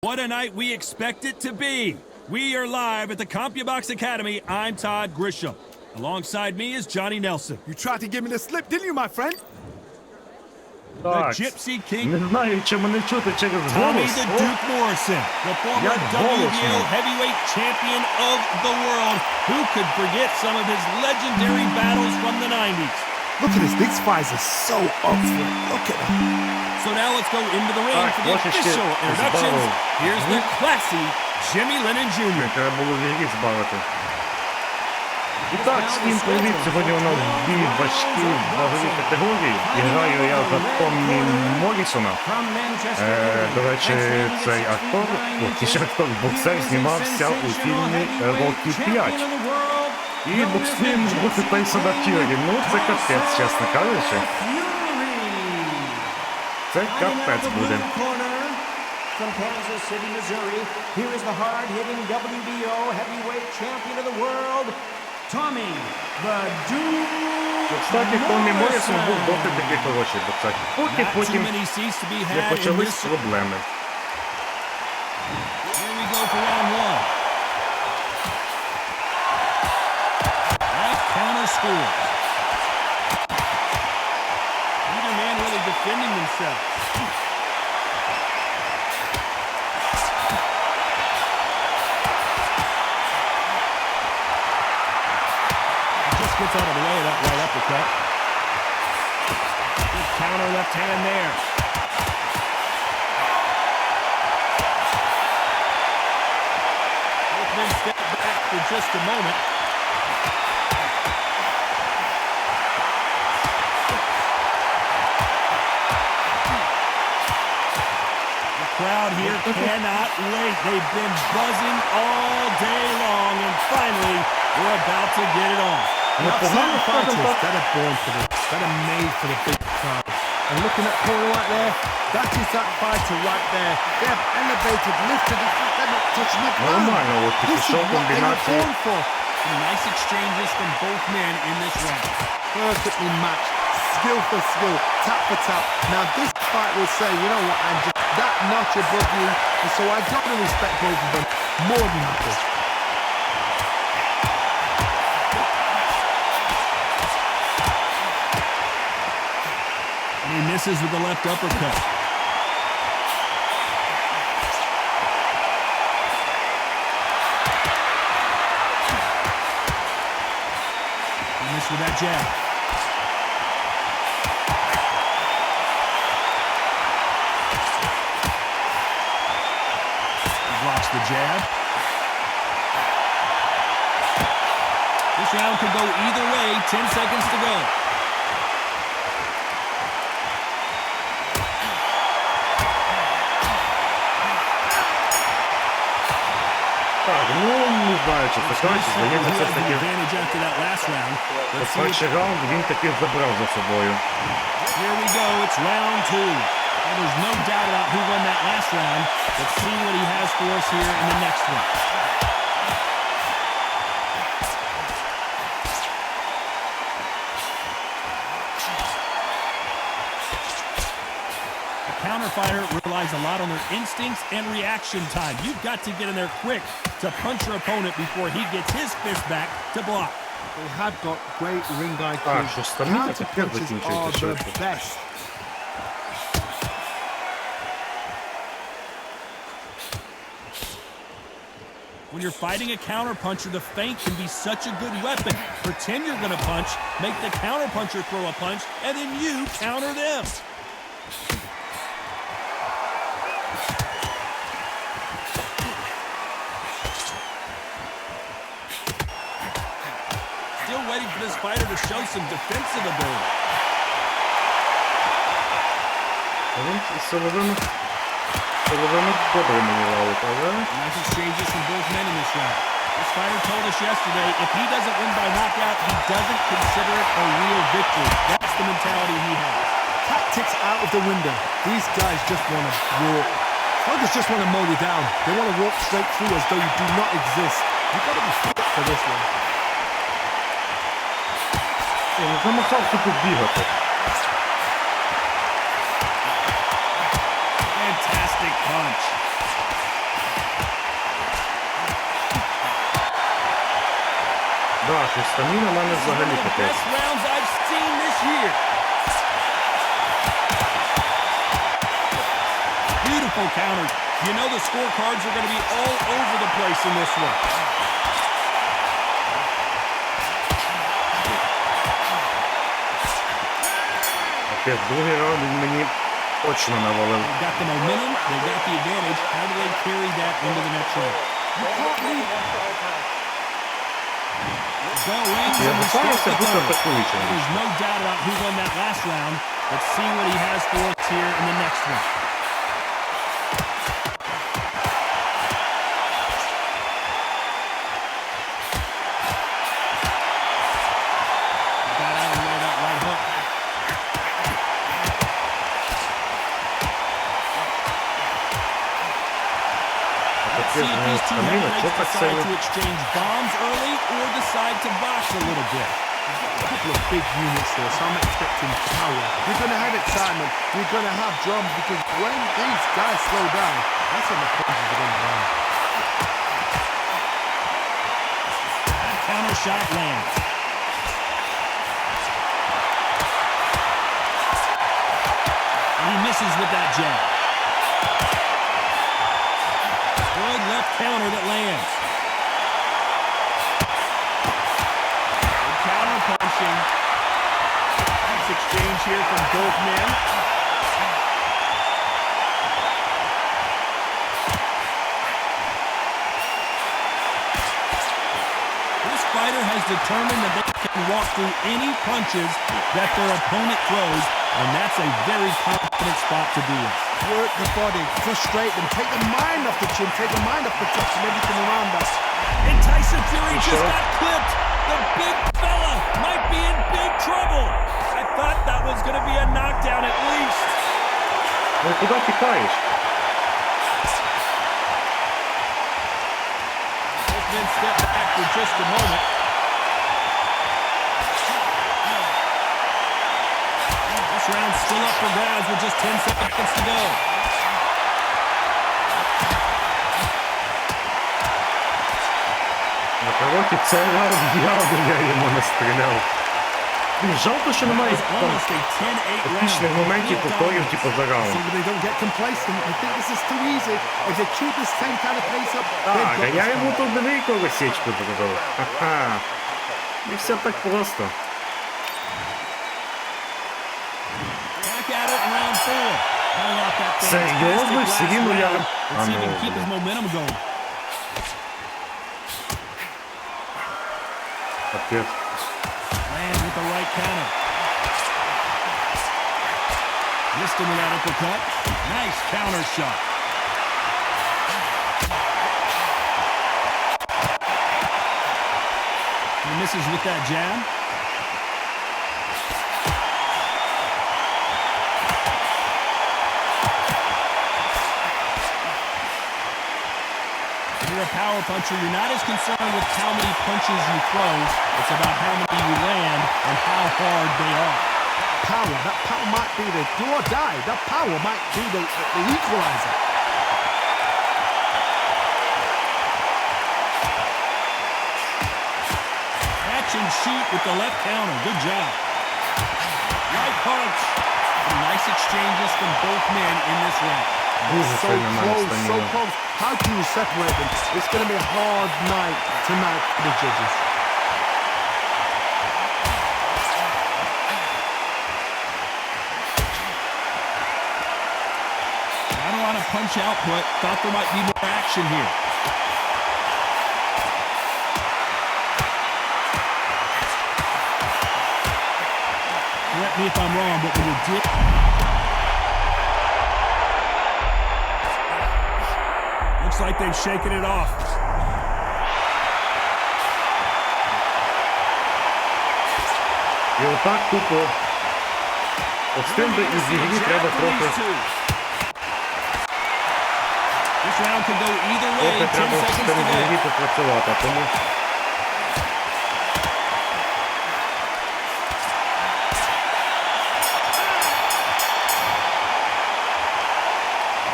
What a night we expect it to be. We are live at the CompuBox Academy. I'm Todd Grisham. Alongside me is Johnny Nelson. You tried to give me the slip, didn't you, my friend? The Так, Gypsy King, не знаю, чи мене чути через Tommy голос. the Duke Morrison, the former Як голосно. WBO heavyweight champion of the world. Who could forget some of his legendary battles from the 90s? Look at this. These fighters are so up for it. Look at them. So now let's go into the ring Так, for the трошечки official introductions. збавив. Here's the classy Jimmy Lennon Jr. Треба було вірі збавити. І так, всім привіт! Сьогодні у нас дві важкі вагові категорії. І граю я за Томмі Моррісона. До речі, цей актор, боксер, знімався у фільмі «Рокі 5». І боксуємо з Бокса Тайсона Фьюрі. Ну, це капець, чесно кажучи. Це капець буде. From Kansas City, Missouri, here is the hard-hitting WBO heavyweight champion of the world, Tommy the Duke. Кстати, Томмі Моррісон був досить такий хороший боксер. Поки потім не почались проблеми. Here we go for round one. That counter scores. Either man really defending themselves. Gets out of the way of that right uppercut. Good counter left hand there. Both men step back for just a moment. The crowd here cannot wait. They've been buzzing all day long, and finally, we're about to get it on. Непогано, скажімо так. That are born for this. That are made for the big crowd. And looking at Coro right there, that is that fighter right there. They have elevated, lifted the feet. They're not touching the ground. Нормально, от This is підійшов what they were комбінації. born for. Some nice exchanges from both men in this round. Perfectly matched, skill for skill, tap for tap. Now this fight will say, you know what, I'm just that notch above you, and so I've got to respect both of them more than happy. And he misses with the left uppercut. He missed with that jab. He blocks the jab. This round could go either way. 10 seconds to go. Так, ну, не знаю, чи це так, здається, все ж таки Advantage after that last round. Let's see. перший раунд він таки забрав за собою. Here we go. It's round two. Well, there's no doubt about who won that last round. Let's see what he has for us here in the next one. The counter fighter relies a lot on their instincts and reaction time. You've got to get in there quick to punch your opponent before he gets his fist back to block. They have got great ring IQ. Так, що стаміна Counter таке punches are закінчується the швидко. best. When you're fighting a counterpuncher, the feint can be such a good weapon. Pretend you're going to punch, make the counterpuncher throw a punch, and then you counter them. Still waiting for this fighter to show some defensive ability. Він силовими добре маневрував, але... Nice exchanges from both men in this round. This fighter told us yesterday, if he doesn't win by knockout, he doesn't consider it a real victory. That's the mentality he has. Tactics out of the window. These guys just want to walk. Others just want to mow you down. They want to walk straight through as though you do not exist. You've got to be fit for this one. Замахався тут бігати. Fantastic punch. Да, що стаміна в мене взагалі One of the капець. best rounds I've seen this year. Beautiful counters. You know the scorecards are going to be all over the place in this one. Капець, другий раунд він мені точно навалив. They've got the momentum, they've got the advantage. How do they carry that into the next round? Я бачився бути атакуючим. There's no doubt about who won that last round. Let's see what he has for us here in the next one. Got out of the way of that right hook. Капець, See if ну, these two стаміна, що heavyweights так decide сильно? to exchange bombs early or decide to box a little bit. A couple of big units there, so I'm expecting power. You're going to have excitement. You're going to have drums because when these guys slow down, that's when the punches are going to land. That counter shot lands. And he misses with that jab. Good left counter that lands. Good counter punching. Nice exchange here from both men. This fighter has determined that they can walk through any punches that their opponent throws, and that's a very confident spot to be in. Work the body, frustrate them, take the mind off the chin, take the mind off the touch and everything around that. And Tyson Fury just got clipped. The big fella might be in big trouble. I thought that was going to be a knockdown at least. Ну куди тікаєш? Both men step back for just a moment. This round's still up for grabs with just 10 seconds to go. На короті цей раунд я йому не стріляв. Блін, жалко, що немає там Almost a 10-8 тактичних round. моментів повторів, типу, за раунд. See, they don't get complacent. They think this is too easy. If they keep this same kind of pace up, Так, they've а got я this йому fight. тут двійку висічку зробив. Ха-ха. І все так просто. Back at it in round 4. Pulling off that Серйозно? fantastic Все last рівно я... round. А Let's see if he ну, can keep his momentum going. капець. Land with the right counter. Missed him with that uppercut. Nice counter shot. He misses with that jab. When you're a power puncher, you're not as concerned with how many punches you throw. It's about how many you land and how hard they are. Power. That power might be the do or die. That power might be the equalizer. Catch and shoot with the left counter. Good job. Right punch. Some nice exchanges from both men in this round. Дуже So сильно має close, so стаміну. close. How can you separate them? It's going to be a hard night tonight for the judges. Not a lot of punch output. Thought there might be more action here. Correct me if I'm wrong, but when you dip... Looks like they've shaken it off. І отак тупо. От з тим, де і в ігрі треба трохи... This round could go either way. Трохи 10 треба з seconds тим to в go. ігрі попрацювати, тому...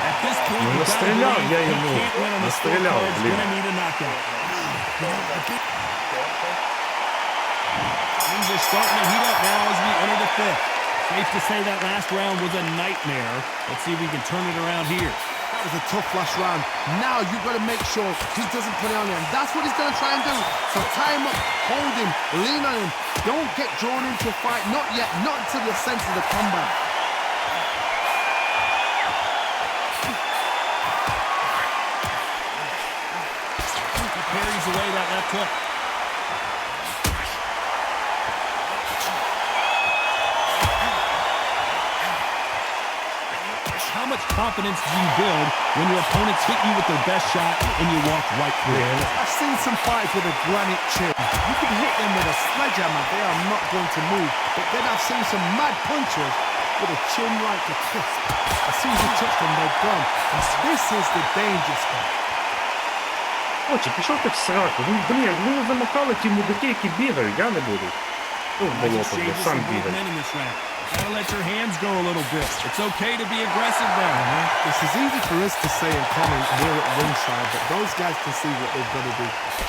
At this point, Ну, you gotta настріляв believe я he йому. can't win on the Настріляв, scorecards. блін. Gonna need a knockout. Things are starting to heat up now as we enter the fifth. Safe to say that last round was a nightmare. Let's see if we can turn it around here. That was a tough last round. Now you've got to make sure he doesn't put it on him. That's what he's going to try and do. So tie him up, hold him, lean on him. Don't get drawn into a fight. Not yet. Not until the sense of the combat. He parries away that left hook. How much confidence do you build when your opponents hit you with their best shot and you walk right through it? I've seen some fighters with a granite chin. You can hit them with a sledgehammer. They are not going to move. But then I've seen some mad punchers with a chin like a crisp. As soon as you touch them, they're gone. And this is the danger spot. Отже, пішов ти в сраку. Блін, ви замахали ті мудаки, які бігають, я не буду. Ну, в болото, я сам бігаю. Gotta let your hands go a little bit. It's okay to be aggressive now. This is easy for us to say and comment here at ringside, but those guys can see what they've got to do.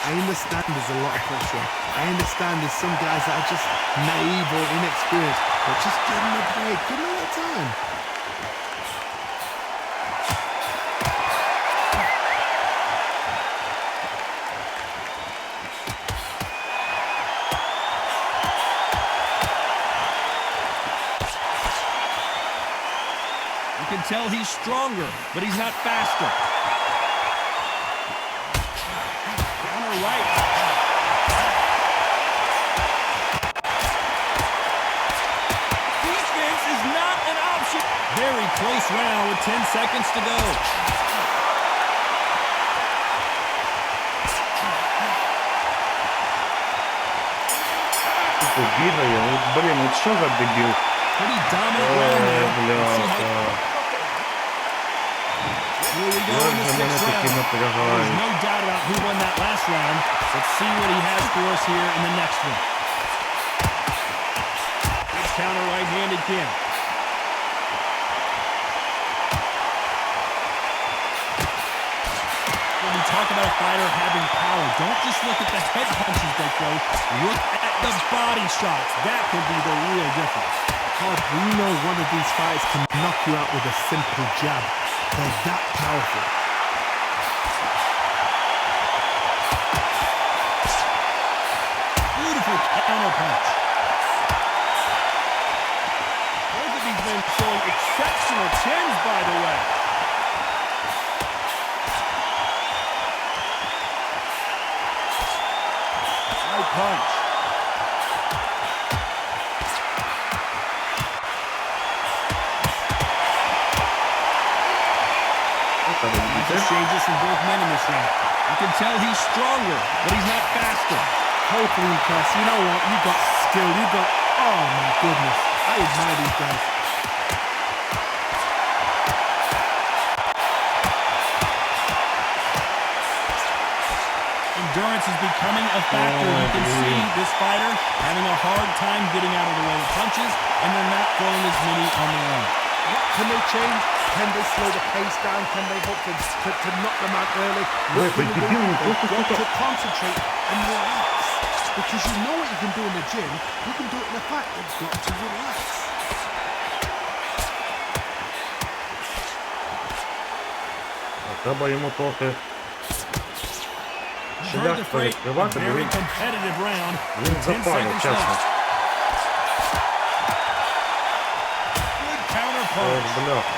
I understand there's a lot of pressure. I understand there's some guys that are just naive or inexperienced, but just give them a break, give them a little time. You can tell he's stronger, but he's not faster. Counter right. Defense is not an option. Very close round with 10 seconds to go. Бігає, блін, от що за дебіл? Pretty dominant round there. Бляха. Here we go in the sixth round. There's no doubt about who won that last round. Let's see what he has for us here in the next one. Good counter right-hand again. When we talk about a fighter having power, don't just look at the head punches they throw. Look at the body shots. That could be the real difference. We know one of these fighters can knock you out with a simple jab. They're that powerful. Beautiful counter punch. Both of these men showing exceptional chins, by the way. Right punch. Exchanges from both men in this round. You can tell he's stronger, but he's not faster. Totally impressed. You know what? You got skill. You got... Oh, my goodness. I admire these guys. Endurance is becoming a factor. You can see this fighter having a hard time getting out of the way of punches, and they're not throwing as many on their own. What can they change? Can they slow the pace down? Can they hope to knock them out early? What can they do? They've got to concentrate and relax. Because you know what you can do in the gym, you can do it in the fight. They've got to relax. Треба йому трохи Heard шлях the phrase, a перекривати, бо very він competitive round. Він 10 запалив, seconds чесно. left. Good counter punch. Бляха.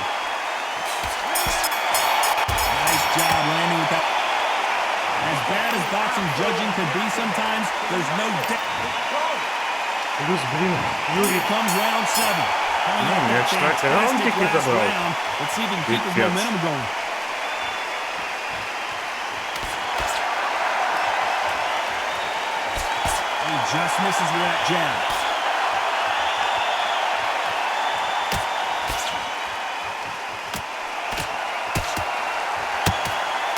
Nice job landing with that. As bad as boxing judging could be sometimes, there's no doubt. Плюс, блін, Фьюрі. Here comes round 7. Coming up я that четвертий раунд fantastic тільки last забрав. round. Let's see if he can keep his Піпець. momentum going. He just misses with that jab.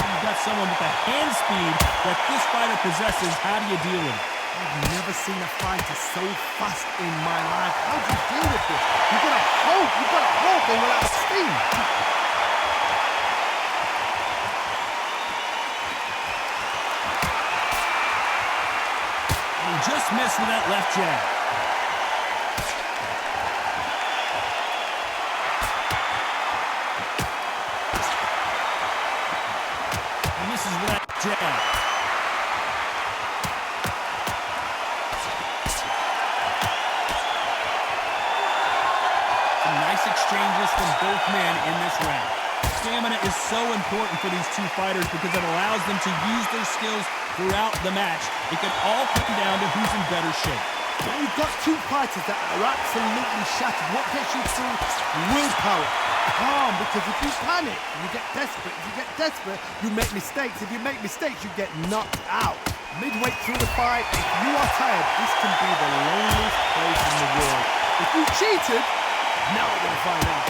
You've got someone with the hand speed that this fighter possesses. How do you deal with it? I've never seen a fighter so fast in my life. How do you deal with this? You've got to hold them without steam. He just missed with that left jab. And misses with that jab. Some nice exchanges from both men in this round. Stamina is so important for these two fighters because it allows them to use their skills throughout the match. It can all come down to who's in better shape. When you've got two fighters that are absolutely shattered, what gets you through? Willpower. Calm, because if you panic, you get desperate. If you get desperate, you make mistakes. If you make mistakes, you get knocked out. Midway through the fight, if you are tired, this can be the loneliest place in the world. If you cheated, now we're going to find out.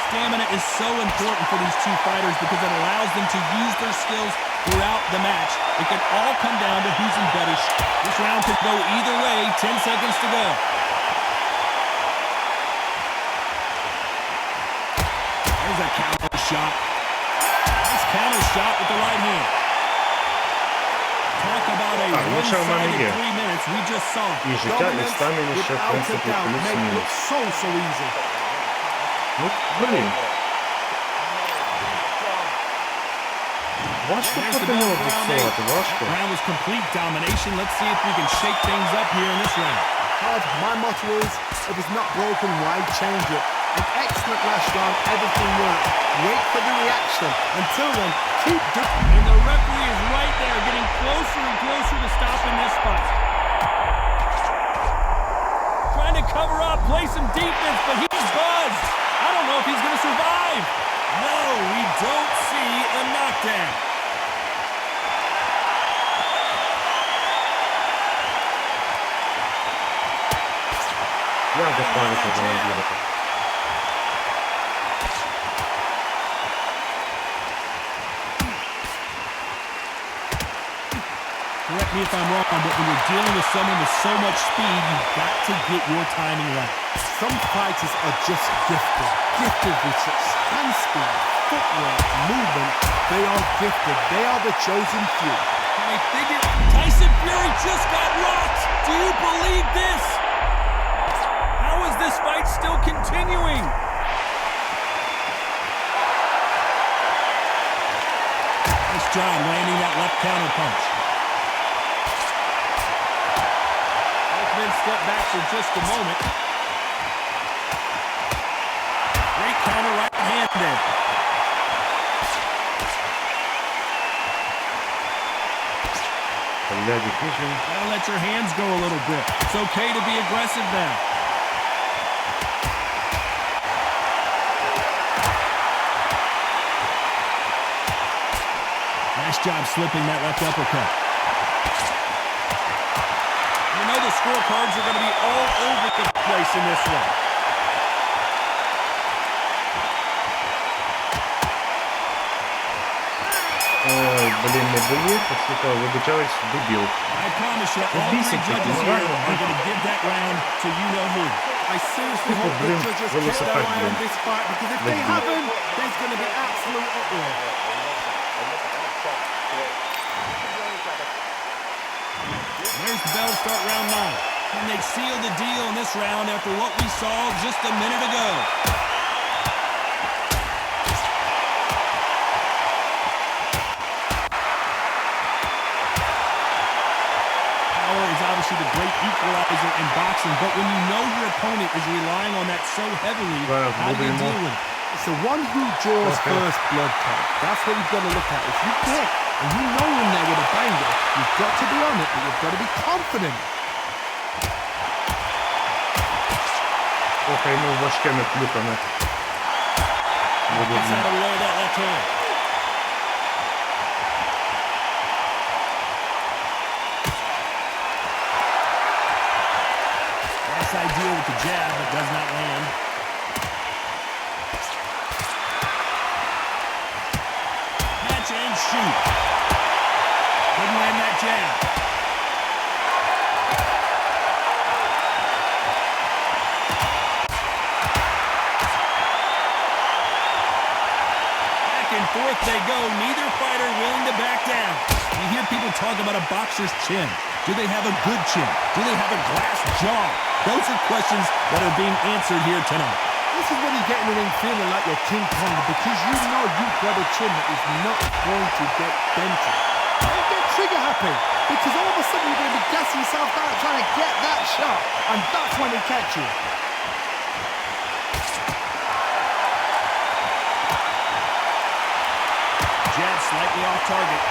Stamina is so important for these two fighters because it allows them to use their skills throughout the match. It can all come down to who's in better shape. This round could go either way. 10 seconds to go. There's a counter shot. Nice counter shot with the right hand. Talk about a one-sided 3 minutes we just saw. І життя, і стаміна ще, в принципі, плюс-мінус. So easy. Ну, блін. Важко проти нього боксувати, важко. Round was complete domination. Let's see if we can shake things up here in this round. My motto is, if it's not broken, why change it? An excellent last round, everything worked. Wait for the reaction. Until then, keep doing. And the referee is right there, getting closer and closer to stopping this fight. Trying to cover up, play some defense, but he's buzzed. I don't know if he's going to survive. No, we don't see a knockdown. Як до паніки вже не вірити. Correct me if I'm wrong, but when you're dealing with someone with so much speed, you've got to get your timing right. Some fighters are just gifted with such hand speed, footwork, movement. They are gifted. They are the chosen few. And I figure Tyson Fury just got rocked. Do you believe this? How is this fight still continuing? Nice job landing that left counter punch. Both men step back for just a moment. Great counter right hand there. Gotta let your hands go a little bit. It's okay to be aggressive now. Nice job slipping that left uppercut. You know the scorecards are going to be all over the place in this one. Ой, блін, не болів, послухав, вибачаюсь, дебіл. I promise you, all three judges here are going to give that round to you know who. I seriously hope the judges kept their eye on this fight, because if they haven't, there's going to be absolute uproar. There's the bell to start round 9. And they seal the deal in this round after what we saw just a minute ago. Power is obviously the great equalizer in boxing, but when you know your opponent is relying on that so heavily, how do you deal with it? It's the one who draws first blood count. That's what you've got to look at. If you pick and you know in there with a banger, you've got to be on it, but you've got to be confident. Окей, ну важкими плюками. Gets out of the way of that left hand. Nice idea with the jab, but does not land. Catch and shoot. Couldn't land that jab. forth they go. Neither fighter willing to back down. You hear people talk about a boxer's chin. Do they have a good chin? Do they have a glass jaw? Those are questions that are being answered here tonight. This is when you get in the ring feeling like you're King Kong because you know you've got a chin that is not going to get dented. Don't get trigger happy because all of a sudden you're going to be gassing yourself out trying to get that shot and that's when they catch you. Jab slightly off target.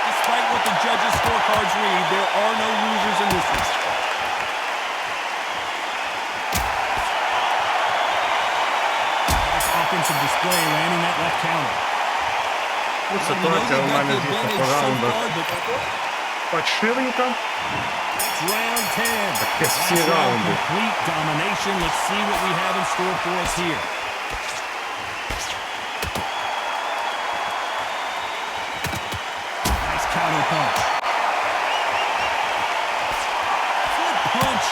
Despite what the judges' scorecards read, there are no losers in this one. Nice offensive display, landing that left counter. Ось ситуація у мене дійсно по раундах подширенька. It's round 10. Таке всі Last round, раунди. complete domination. Let's see what we have in store for us here. Nice counter punch. Good punch.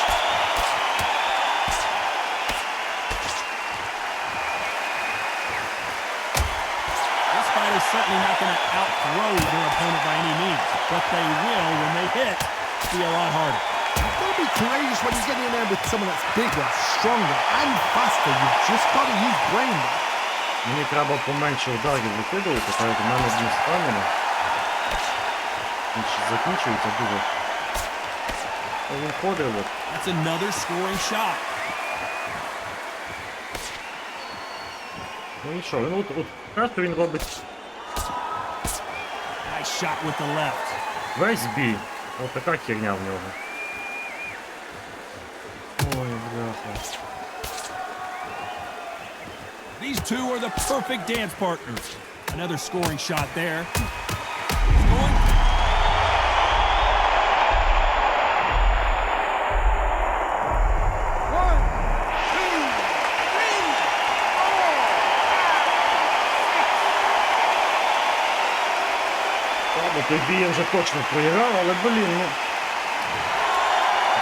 This fighter's certainly not going to outthrow their opponent by any means, but they will, when they hit, be a lot harder. You've got to be courageous when you get in there with someone that's bigger, stronger and faster. You've just got to use brain. Мені треба поменше ударів викидувати, так як в мене одні стаміни. Закінчується дуже. Він ходить от. That's another scoring shot. Ну і що, він от просто він робить Nice shot with the left. весь бій. Ось така херня в нього. Ой, бляха. These two are the perfect dance partners. Another scoring shot there. Scoring. One, two, three, Ладно, той бій я вже точно проіграв, але блін, ну.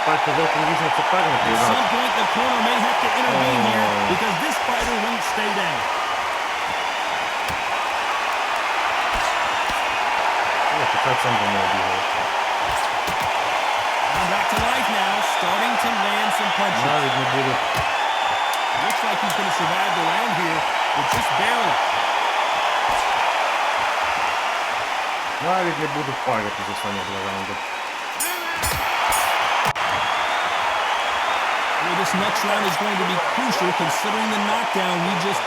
Так, зовсім різні суперники At some грати. point, the corner may have to intervene here because this fighter won't stay down. Ось, так сам до мене бігає. Now back to life now, starting to land some punches. Навіть не буду. Looks like he's going to survive the round here, but just barely. Навіть не буду парити з останніх два раунди. Well, this next round is going to be crucial considering the knockdown we just...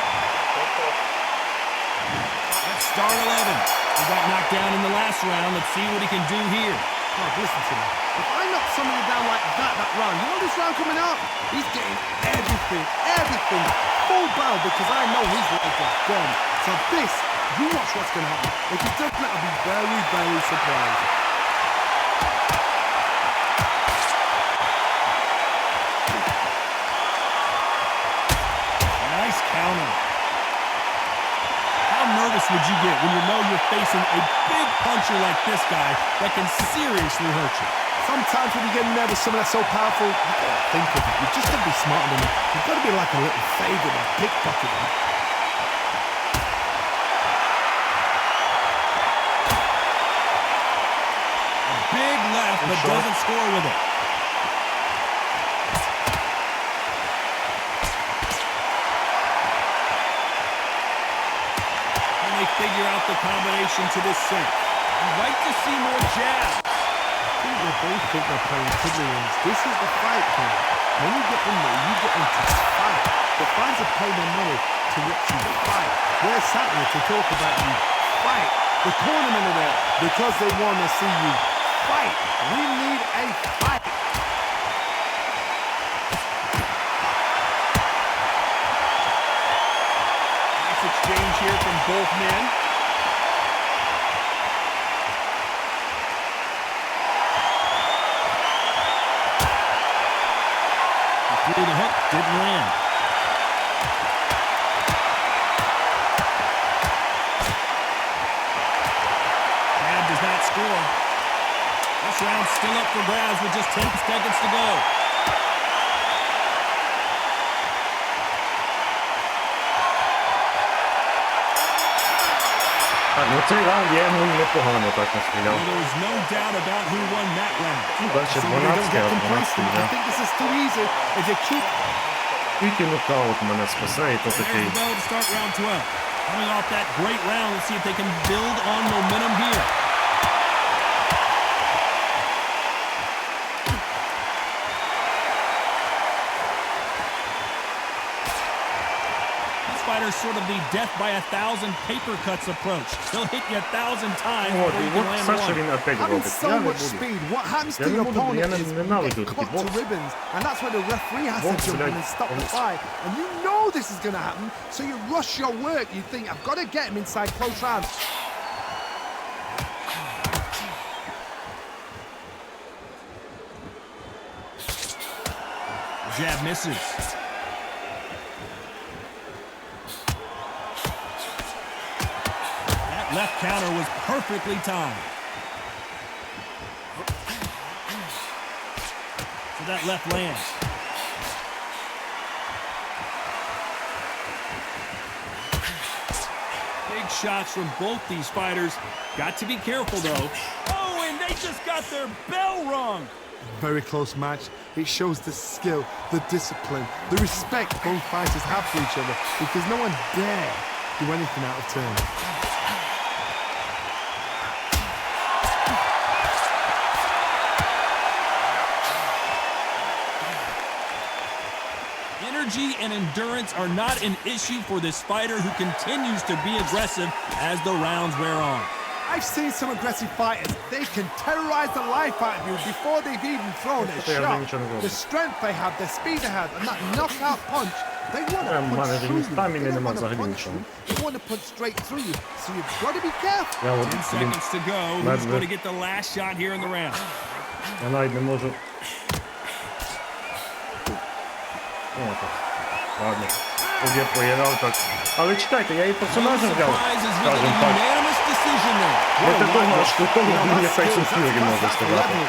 Let's start 11. He got knocked down in the last round. Let's see what he can do here. Oh, listen to me. If I knock somebody down like that round, you know this round coming up? He's getting everything, full barrel because I know his legs are gone. So this, you watch what's going to happen. If he does that, I'll be very, very surprised. Nice counter. How nervous would you get when you know you're facing a big puncher like this guy that can seriously hurt you? Sometimes when you get nervous, someone that's so powerful, you gotta think of it. You just gotta be smarter than it. You've gotta be like a little favourite, a pickpocket. A big left, but doesn't score with it. Can they figure out the combination to this sink? I'd like to see more jabs. I think they both think they're playing Tiddlywinks. This is the fight here. When you get in there, you get into fight. The fans are paying their money to watch you fight. We're sat here to talk about you fight. The tournament are there because they want to see you fight. We need a fight. Nice exchange here from both men. Through the hook, didn't land. Jab does not score. This round's still up for grabs with just 10 seconds to go. Так, ну цей раунд я йому непогано так настріляв. Well, there was no doubt about who won that round. Ну, далі Somebody don't 12, get а 12 complacent. I вже. think this is too easy. If you keep Тільки нокаут мене спасе, і то There's такий. the bell to start round 12. Coming off that great round, let's see if they can build on momentum here. This fighter's sort of the death by 1,000 paper cuts approach. He'll hit you 1,000 times От, before і you can от land все, що one. він опять having робить. so Я не much буду. speed, what happens Я to не your буду, opponent я is ненавиджу get такий cut to бокс. ribbons, and that's where the referee has Бокс, to jump in блядь, and stop the fight. And you know this is going to happen, so you rush your work. You think, I've got to get him inside close rounds. Jab misses. That left counter was perfectly timed. So that left lands. Big shots from both these fighters. Got to be careful though. Oh, and they just got their bell rung. Very close match. It shows the skill, the discipline, the respect both fighters have for each other, because no one dare do anything out of turn. Energy and endurance are not an issue for this fighter who continues to be aggressive as the rounds wear on. I've seen some aggressive fighters. They can terrorize the life out of you before they've even thrown a я shot. нічого не роблю. The strength they have, the speed they have, and that knockout punch, they want to в мене punch ж through ні you. стаміни They don't нема want to взагалі punch нічого. you. They want to punch straight through you. So you've got to be careful. Я от, 10 блін, seconds to go. Who's Ладно. going to get the last shot here in the round? я навіть не можу. О, так. Ладно. От я проіграв так. Але чекайте, я і персонажа взяв, Surprises with скажімо a так. unanimous decision there. Не такого аж крутого, You know, як that's Тайсон skills, Фьюрі, that's можна that сказати. level.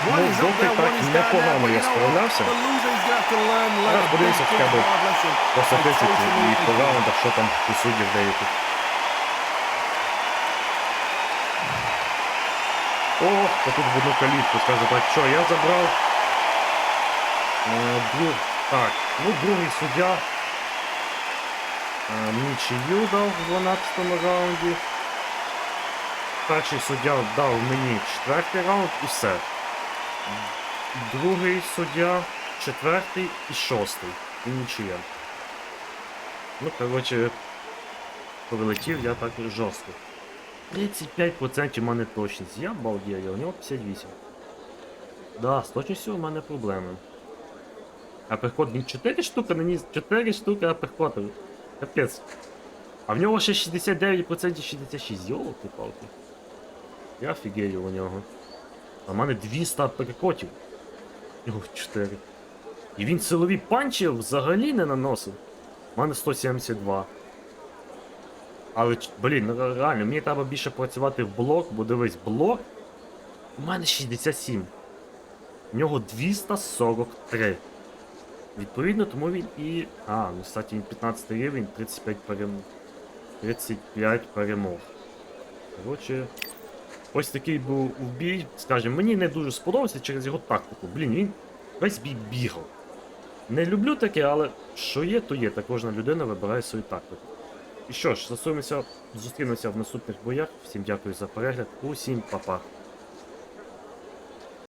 Ну, One is up доти there, так one is down there, непогано but я you know what? справлявся. The loser is gonna have to learn Зараз a подивимося big, хоча big б hard lesson. по статистиці Totally і по agree. раундах, що там у суддів деяких. О, то тут в одну калітку, скажу так, що я забрав. Так, ну другий суддя нічию дав в 12-му раунді. Перший суддя дав мені 4-й раунд і все. Другий суддя, 4-й і 6-й. І нічия. Ну, коротше, прилетів я так жорстко. 35% у мене точність. Я балдею, у нього 58. Да, з точністю у мене проблеми. Аперкот, він 4 штуки наніс, 4 штуки аперкотів. Капець. А в нього ще 69% 66. Йолки-палки. Я офігею у нього. А в мене 200 аперкотів. Його 4. І він силові панчі взагалі не наносив. У мене 172. Але, блін, ну реально, мені треба більше працювати в блок, бо дивись, блок у мене 67. У нього 243. Відповідно, тому він і... ну, кстати, він 15 рівень, 35 перемог. Коротше, ось такий був бій. Скажімо, мені не дуже сподобався через його тактику. Блін, він весь бій бігав. Не люблю таке, але що є, то є. Та кожна людина вибирає свою тактику. І що ж, зустрінемося в наступних боях. Всім дякую за перегляд. Усім па-па.